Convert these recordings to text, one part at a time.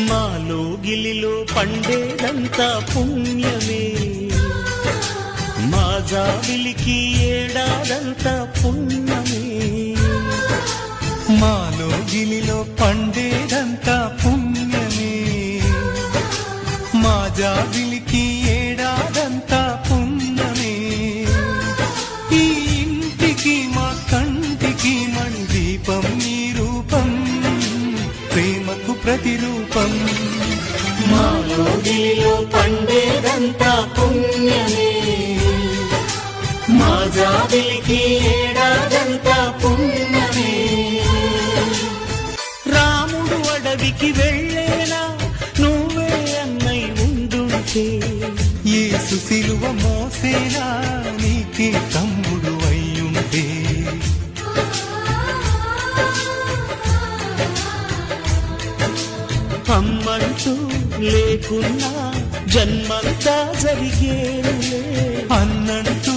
మాలో గిలిలో పండేదంతా పుణ్యమే, మా జాబిలికి ఏడాదంతా పుణ్యమే. మాలో గిలిలో పండేదంతా పుణ్యమే, మా జాబిలికి ఏడాదంతా పుణ్యమే. ఈ ఇంటికి మా కంటికి మణిదీపం ఈ రూపం, ప్రేమకు ప్రతిరూపం. మాలో గిలిలో పండేదంతా పుణ్యమే, మా జాబిలికి ఏడాదంతా పుణ్యమే. రాముడు అడవికి వెళ్ళేనా నువ్వే అన్నై ఉండుంటే, యేసు సిలువ మోసేనా నీకే తమ్ముడు అయ్యుంటే. అమ్మంటూ లేకున్నా జన్మంతా జరిగేనులే, అన్నంటూ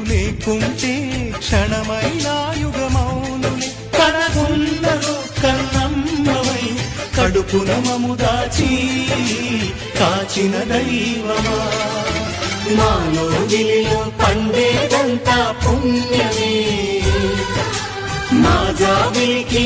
లేకుంటే క్షణమైనా యుగమౌనులే. కనగున్నలో కన్నమ్మవై కడుపున మము దాచి కాచిన దైవమా. మాలో గిలిలో పండేదంతా పుణ్యమే, మా జాబిలికి